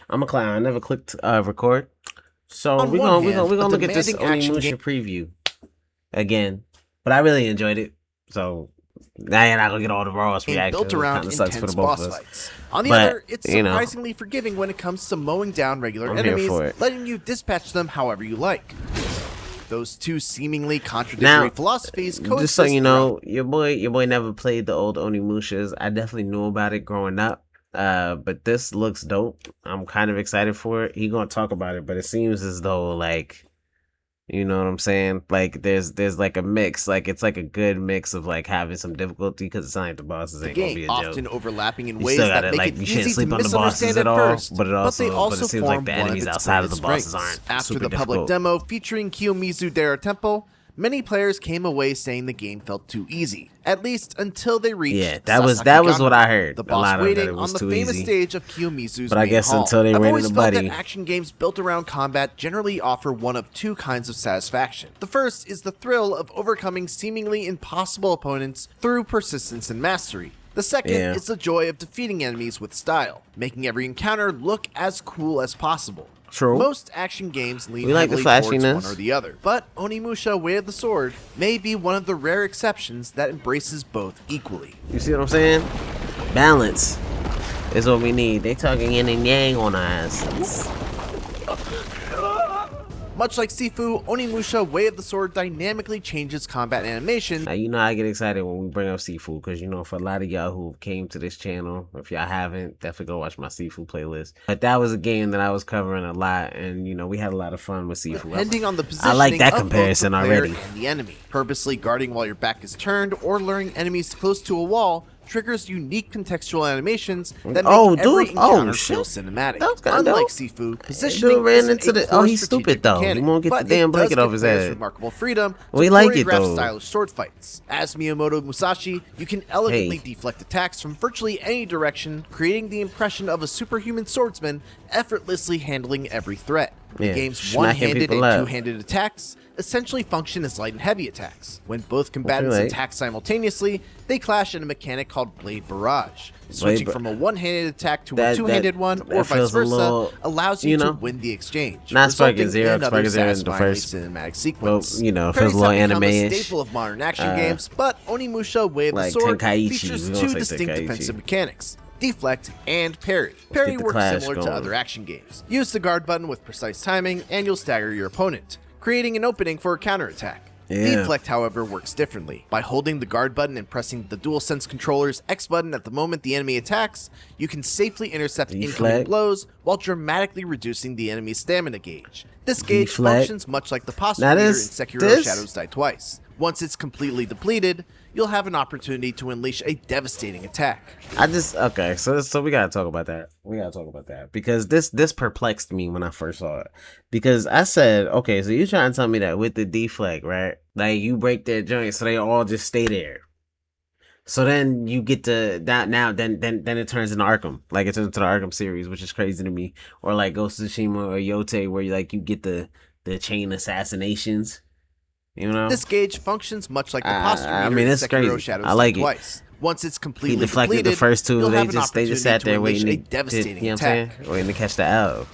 I'm a clown. I never clicked record. So On we're one gonna we're hand, gonna we're a gonna look at this demanding action Onimusha preview again. But I really enjoyed it. So now you're not gonna get all the rawest game reactions. built It around kind of sucks for the intense both boss of us. fights. On the But, other, it's you know, surprisingly forgiving when it comes to mowing down regular I'm here enemies, for it. letting you dispatch them however you like. Those two seemingly contradictory Now, philosophies just coexist so you know, throughout. your boy never played the old Onimushas. I definitely knew about it growing up. But this looks dope. I'm kind of excited for it. He gonna talk about it, but it seems as though like, you know what I'm saying? Like there's like a mix, like it's like a good mix of like having some difficulty because it's not like the bosses ain't gonna be a joke. Often overlapping in You ways still that gotta make like it you shouldn't easy to sleep on the bosses misunderstand at at all. first, But it they also seems like form the one of enemies its outside of the greatest bosses aren't strengths. After super the public difficult. demo featuring Kiyomizu Dera Temple, many players came away saying the game felt too easy, at least until they reached that was Sasaki what Ganro, I heard. the A boss lot of that waiting it was on the too famous easy. stage of Kiyomizu's But I main guess hall. until they I've ran always into felt Buddy. that action games built around combat generally offer one of two kinds of satisfaction. The first is the thrill of overcoming seemingly impossible opponents through persistence and mastery. The second is the joy of defeating enemies with style, making every encounter look as cool as possible. True. Most action games lean We like the heavily towards flashiness. one or the other, but Onimusha Way of the Sword may be one of the rare exceptions that embraces both equally. You see what I'm saying? Balance is what we need. They talking yin and yang on our asses. Much like Sifu, Onimusha Way of the Sword dynamically changes combat animation. Now, you know I get excited when we bring up Sifu because, you know, for a lot of y'all who came to this channel, if y'all haven't, definitely go watch my Sifu playlist. But that was a game that I was covering a lot, and, you know, we had a lot of fun with Sifu. Depending on the positioning I like that of comparison both the player already. and the enemy. Purposely guarding while your back is turned or luring enemies close to a wall triggers unique contextual animations that make every encounter feel cinematic. That was kinda Unlike dope. Sifu, positioning Dude ran isn't into a the. core Oh, he's strategic stupid though. mechanic, He won't get the but damn it does blanket off give his players head. remarkable freedom We to like it, choreograph though. stylish sword fights. As Miyamoto Musashi, you can elegantly deflect attacks from virtually any direction, creating the impression of a superhuman swordsman effortlessly handling every threat. Yeah, The game's smacking one-handed people and up. two-handed attacks essentially function as light and heavy attacks. When both combatants like. attack simultaneously, they clash in a mechanic called Blade Barrage. Switching from a one-handed attack to a two-handed one, or vice versa, allows you to win the exchange. Not Sparking resulting Zero, in another Sparking Zero in the satisfyingly first. cinematic sequence. Well, you know, it Parries feels a little have become a anime-ish. staple of modern action games, but Onimusha Way of Like the Sword Tenkaichi, features we gonna two say distinct Tenkaichi. defensive mechanics: deflect and parry. Parry get the works clash similar to going. other action games. Use the guard button with precise timing, and you'll stagger your opponent, creating an opening for a counterattack. Yeah. Deflect, however, works differently. By holding the guard button and pressing the DualSense controller's X button at the moment the enemy attacks, you can safely intercept incoming Deflect. blows while dramatically reducing the enemy's stamina gauge. This gauge Deflect. functions much like the posture Now meter in this- Sekiro this- Shadows Die Twice. Once it's completely depleted, you'll have an opportunity to unleash a devastating attack. Okay, so we gotta talk about that. We gotta talk about that because this perplexed me when I first saw it. Because I said, okay, so you're trying to tell me that with the deflect, right? Like you break their joints, so they all just stay there. So then you get to that now. Then it turns into Arkham, like it turns into the Arkham series, which is crazy to me. Or like Ghost of Tsushima or Yote, where you get the chain assassinations. You know, This gauge functions much like the posture meter I mean, in it's Sekiro crazy. Shadows I like Die it. Twice. Once it's he completely deflected depleted, the first two. you'll They have an just opportunity sat there to unleash waiting a to, devastating you know what I'm attack. saying? Waiting to catch the L.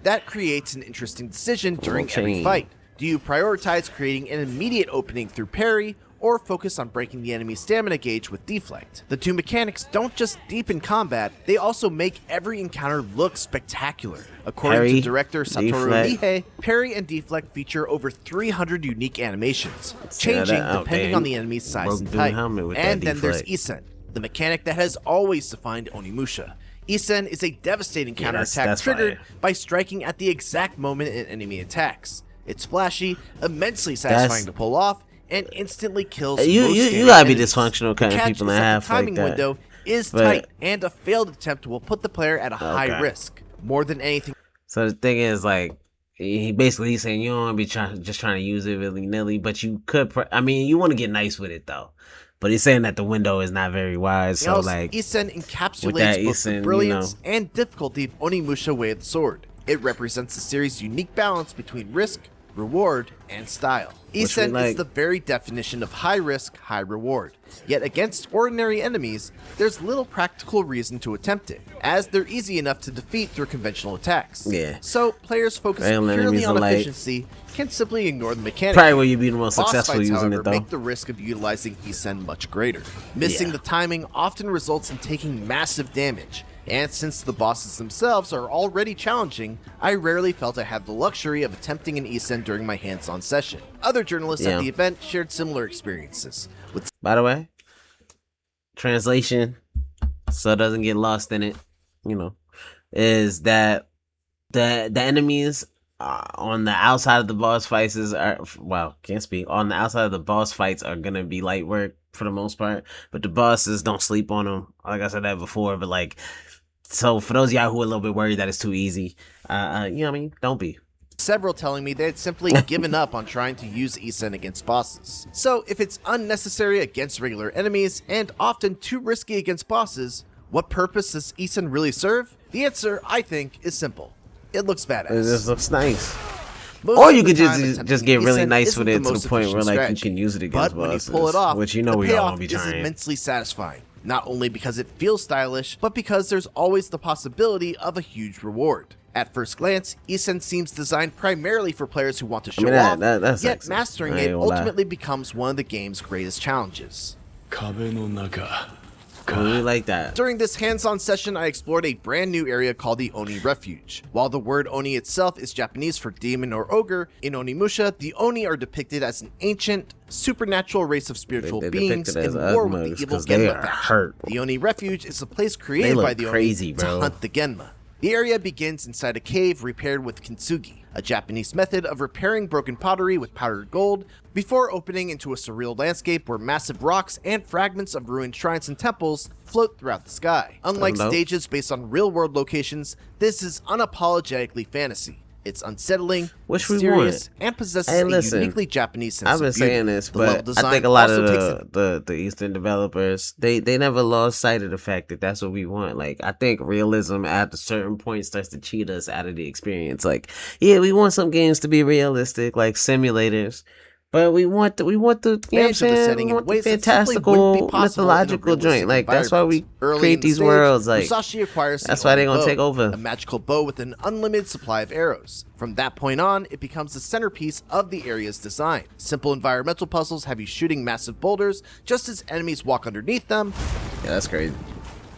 That creates an interesting decision during every chain. fight. Do you prioritize creating an immediate opening through parry, or focus on breaking the enemy's stamina gauge with deflect? The two mechanics don't just deepen combat, they also make every encounter look spectacular. According Parry, to director Satoru deflect. Ihei, parry and deflect feature over 300 unique animations, changing depending damn. on the enemy's size Broke and dude type. helmet with And that then there's deflect. Isen, the mechanic that has always defined Onimusha. Isen is a devastating Yeah, counterattack that's triggered fire. by striking at the exact moment an enemy attacks. It's flashy, immensely satisfying to pull off, and instantly kills most You standing gotta be enemies. dysfunctional kind The of catch people is that that have the timing like that. window is But- tight, and a failed attempt will put the player at a high Okay. risk. More than anything So the thing is, like, he's saying you don't want to be trying to use it willy nilly, but you could. I mean, you want to get nice with it though. But he's saying that the window is not very wide, so else, like Isen with encapsulates that both Isen, the you brilliance know. and difficulty of Onimusha Way of the Sword. It represents the series' unique balance between risk, reward, and style. Isen is the very definition of high risk, high reward. Yet against ordinary enemies, there's little practical reason to attempt it, as they're easy enough to defeat through conventional attacks. Yeah. So players focus purely on efficiency can simply ignore the mechanics. Probably where you'd be the most successful fights, using however, it though. Make the risk of utilizing Isen much greater. Missing the timing often results in taking massive damage. And since the bosses themselves are already challenging, I rarely felt I had the luxury of attempting an Isen during my hands-on session. Other journalists at the event shared similar experiences. By the way, translation, so it doesn't get lost in it, is that the enemies on the outside of the boss fights on the outside of the boss fights are gonna be light work for the most part, but the bosses, don't sleep on them. Like I said that before, but so for those of y'all who are a little bit worried that it's too easy, don't be. Several telling me they had simply given up on trying to use Isen against bosses. So if it's unnecessary against regular enemies and often too risky against bosses, what purpose does Isen really serve? The answer, I think, is simple. It looks badass. It just looks nice. Or you could just get really nice with it to the point where you can use it against bosses. When you pull it off, which we all want to be trying. Is immensely satisfying. Not only because it feels stylish, but because there's always the possibility of a huge reward. At first glance, Isen seems designed primarily for players who want to show off, that's yet sexy. mastering it ultimately becomes one of the game's greatest challenges. I really like that. During this hands-on session, I explored a brand new area called the Oni Refuge. While the word Oni itself is Japanese for demon or ogre, in Onimusha, the Oni are depicted as an ancient, supernatural race of spiritual beings in war with the evil Genma faction. The Oni Refuge is a place created by the Oni to hunt the Genma. The area begins inside a cave repaired with kintsugi, a Japanese method of repairing broken pottery with powdered gold, before opening into a surreal landscape where massive rocks and fragments of ruined shrines and temples float throughout the sky. Unlike stages based on real-world locations, this is unapologetically fantasy. It's unsettling, mysterious, and possesses a uniquely Japanese sense of beauty. I've been saying this, but I think a lot of the Eastern developers, they never lost sight of the fact that that's what we want. I think realism at a certain point starts to cheat us out of the experience. We want some games to be realistic, like simulators. But we want the fantastical, mythological joint. That's why we create these worlds. Musashi acquires that's why they're gonna take over. A magical bow with an unlimited supply of arrows. From that point on, it becomes the centerpiece of the area's design. Simple environmental puzzles have you shooting massive boulders just as enemies walk underneath them. Yeah, that's crazy.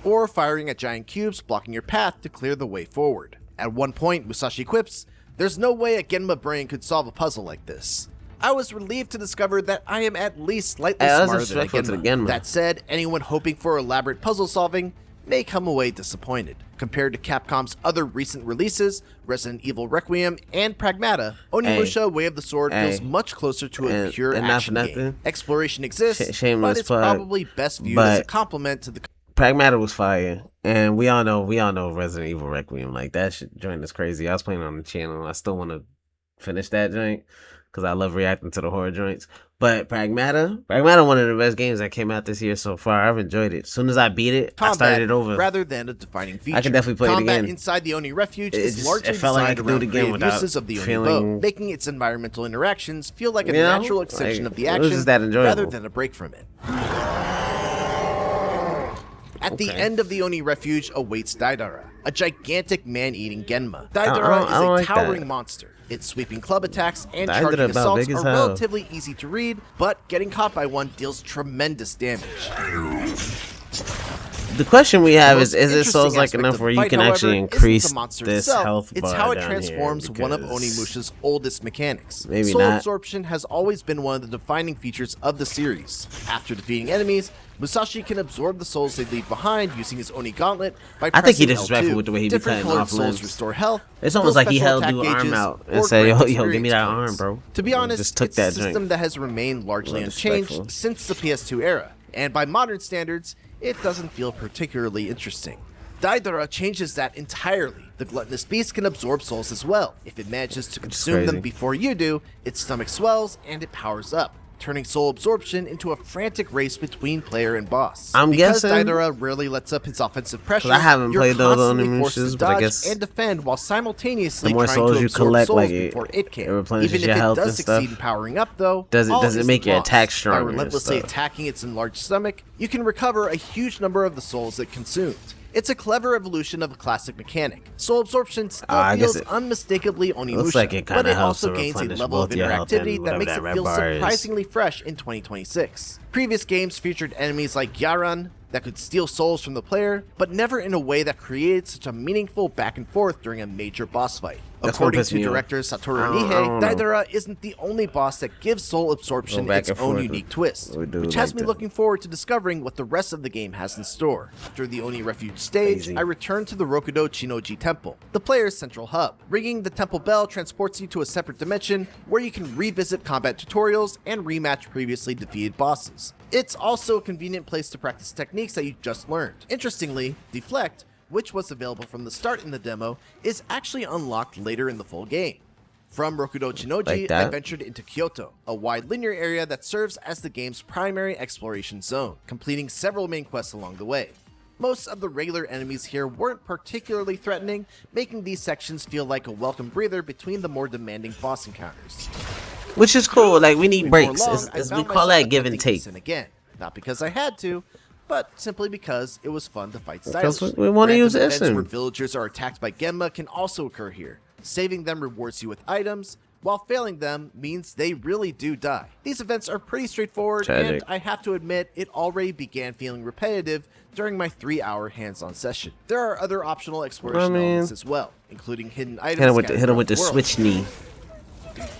Or firing at giant cubes, blocking your path to clear the way forward. At one point, Musashi quips, "There's no way a Genma brain could solve a puzzle like this." I was relieved to discover that I am at least slightly smarter than a Genma. That said, anyone hoping for elaborate puzzle solving may come away disappointed. Compared to Capcom's other recent releases, Resident Evil Requiem and Pragmata, Onimusha Way of the Sword feels much closer to a pure action game. Exploration exists, but it's probably best viewed as a complement to the... Pragmata was fire, and we all know Resident Evil Requiem. That joint is crazy. I was playing on the channel. I still want to finish that joint, because I love reacting to the horror joints. But Pragmata, one of the best games that came out this year so far. I've enjoyed it. As soon as I beat it, I started it over. Rather than a defining feature. I can definitely play it again. Combat inside the Oni Refuge is largely designed around creative uses of the Oni bow, making its environmental interactions feel like a natural extension of the action rather than a break from it. At the end of the Oni Refuge awaits Daidara, a gigantic man-eating Genma. Daidara is a towering monster. Its sweeping club attacks and charging assaults are relatively easy to read, but getting caught by one deals tremendous damage. The question we have is it Souls-like enough where you can actually increase this health bar? It's how it transforms one of Onimusha's oldest mechanics. Maybe Soul not. absorption has always been one of the defining features of the series. After defeating enemies, Musashi can absorb the souls they leave behind using his Oni gauntlet by pressing I think he L2. disrespectful with the way he be Different cutting off souls limbs. Restore health. It's almost like he held your arm out and said, yo, give me that arm, bro. To be honest, it's a system that has remained largely unchanged since the PS2 era, and by modern standards, it doesn't feel particularly interesting. Daidara changes that entirely. The gluttonous beast can absorb souls as well. If it manages to consume them before you do, its stomach swells and it powers up, turning soul absorption into a frantic race between player and boss. I'm because guessing Daidara rarely lets up his offensive pressure, I haven't you're played those constantly forced to Onimushas, but I dodge guess and defend while simultaneously the more trying souls to you absorb collect, souls like before it it can. replenishes Even your if it health does and succeed stuff. in powering up, though, Does all it is make the your loss. attack stronger By and relentlessly stuff? attacking its enlarged stomach, you can recover a huge number of the souls it consumed. It's a clever evolution of a classic mechanic. Soul absorption still I guess feels unmistakably Onimusha, looks like it but kinda it helps also to gains a replenish level of both your health interactivity and that whatever makes that it red feel bar is. surprisingly fresh in 2026. Previous games featured enemies like Yaran that could steal souls from the player, but never in a way that created such a meaningful back and forth during a major boss fight. That's what According pissed to me off. director Satoru I don't Nihei, know. Daidara isn't the only boss that gives soul absorption back its and own forth unique with- twist, we do which has like me that. looking forward to discovering what the rest of the game has in store. After the Oni Refuge stage, Crazy. I returned to the Rokudo Chinoji Temple, the player's central hub. Ringing the temple bell transports you to a separate dimension where you can revisit combat tutorials and rematch previously defeated bosses. It's also a convenient place to practice techniques that you just learned. Interestingly, Deflect, which was available from the start in the demo, is actually unlocked later in the full game. From Rokudo Chinoji, Like that? I ventured into Kyoto, a wide linear area that serves as the game's primary exploration zone, completing several main quests along the way. Most of the regular enemies here weren't particularly threatening, making these sections feel like a welcome breather between the more demanding boss encounters. Which is cool. Like, we need Before breaks. long, It's, I we found call myself that give and attempting take. Sin again, not because I had to, but simply because it was fun to fight Because stylishly. we wanna Random use events Isen. where villagers are attacked by Genma can also occur here. Saving them rewards you with items, while failing them means they really do die. These events are pretty straightforward, Tragic. and I have to admit, it already began feeling repetitive during my 3-hour hands-on session. There are other optional exploration elements as well, including hidden items. Hit him with scattered the throughout the world. switch knee.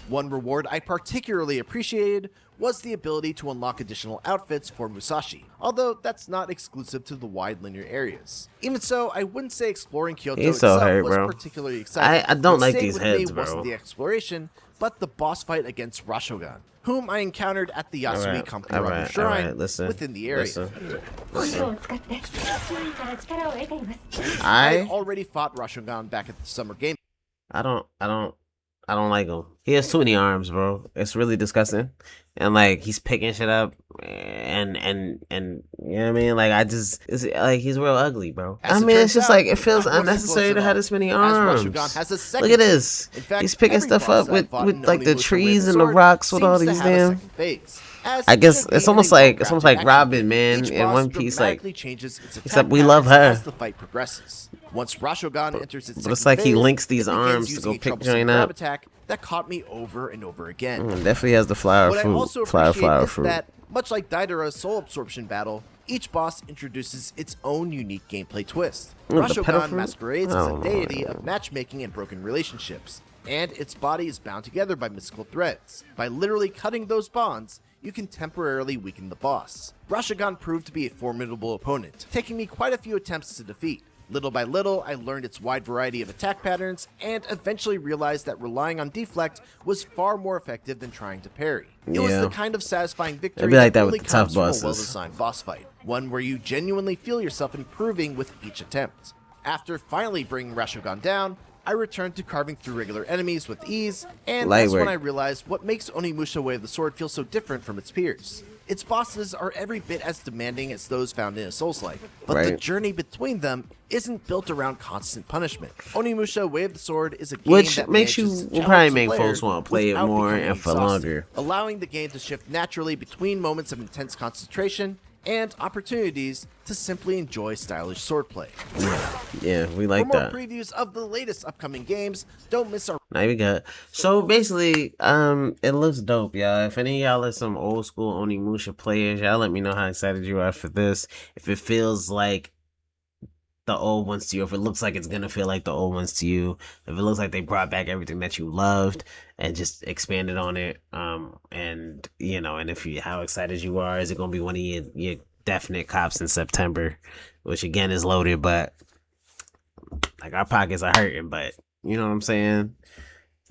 One reward I particularly appreciated was the ability to unlock additional outfits for Musashi, although that's not exclusive to the wide linear areas. Even so, I wouldn't say exploring Kyoto He's so itself hurt, was bro. particularly exciting. I don't What like stayed these with heads, me bro. wasn't the exploration, but the boss fight against Rashogan, whom I encountered at the Yasui Alright, Kampiramu alright, Shrine alright, listen, within the area. listen. 炎を使って周囲から力を得ています I I already fought Rashogan back at the Summer Game I don't like him. He has too many arms, bro. It's really disgusting. And like he's picking shit up and you know what I mean? Like it's like he's real ugly, bro. As I it mean, turns it's just out, like it feels I wasn't unnecessary close to at have all, this many as arms. Rashogan has a second Look at phase. this. In fact, He's picking every stuff boss up that I fought with in like the Onimusha Way trees the and the Sword rocks with seems all to these have a damn. second phase. As I it guess should be it's in almost a like well-crafted Robin, action man, Each in boss One Piece, like dramatically changes its attack except we love patterns her. as the fight progresses. Once Rashogan enters its but it's second like he phase, links these it begins arms to using go a pick troublesome joint grab up. attack that caught me over and over again. Definitely has the flower What I fruit. also Flower appreciate is fruit. that, much like Daidara's soul absorption battle, each boss introduces its own unique gameplay twist. The petal Rashogan fruit? masquerades I as a don't know. deity of matchmaking and broken relationships, and its body is bound together by mystical threads. By literally cutting those bonds, you can temporarily weaken the boss. Rashogan proved to be a formidable opponent, taking me quite a few attempts to defeat. Little by little, I learned its wide variety of attack patterns, and eventually realized that relying on deflect was far more effective than trying to parry. It was Yeah. the kind of satisfying victory It'd be like that only with the tough comes from a bosses. well-designed boss fight, one where you genuinely feel yourself improving with each attempt. After finally bringing Rashogan down, I returned to carving through regular enemies with ease, and that's when Lightweight. I realized what makes Onimusha Way of the Sword feel so different from its peers. Its bosses are every bit as demanding as those found in a Souls-like, but the Right. journey between them isn't built around constant punishment. Onimusha Way of the Sword is a game Which that makes you- manages to will challenge probably the make player folks wanna play it without more becoming and for exhausting, longer. allowing the game to shift naturally between moments of intense concentration and opportunities to simply enjoy stylish swordplay. Yeah, we For like more that. previews of the latest upcoming games, don't miss our Now we got so basically, it looks dope, y'all. If any of y'all are some old school Onimusha players, y'all let me know how excited you are for this. If it feels like the old ones to you, if it looks like it's gonna feel like the old ones to you, if it looks like they brought back everything that you loved and just expanded on it, and you know, and if you how excited you are, is it gonna be one of your definite cops in September, which again is loaded, but like our pockets are hurting, but you know what I'm saying.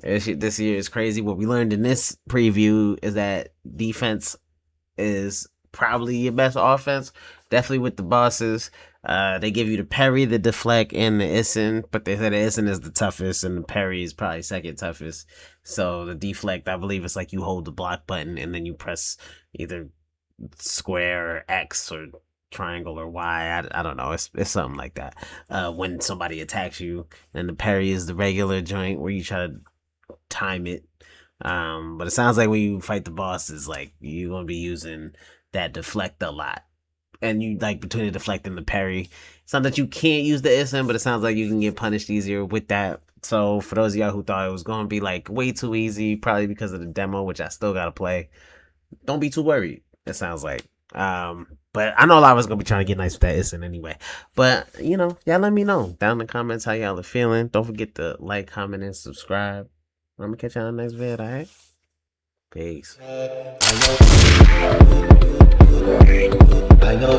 This year is crazy. What we learned in this preview is that defense is probably your best offense. Definitely with the bosses. They give you the parry, the deflect, and the Isen, but they said the Isen is the toughest, and the parry is probably second toughest. So the deflect, I believe, it's like you hold the block button and then you press either square or X or triangle or Y. I don't know. It's something like that. When somebody attacks you, and the parry is the regular joint where you try to time it. But it sounds like when you fight the bosses, like you're gonna be using that deflect a lot. And you like between the deflect and the parry. It's not that you can't use the SM, but it sounds like you can get punished easier with that. So for those of y'all who thought it was gonna be like way too easy, probably because of the demo, which I still gotta play, don't be too worried. It sounds like. But I know a lot of us gonna be trying to get nice with that Isen anyway. But you know, y'all let me know down in the comments how y'all are feeling. Don't forget to like, comment, and subscribe. I'm gonna catch y'all in the next vid, alright? Peace. I know.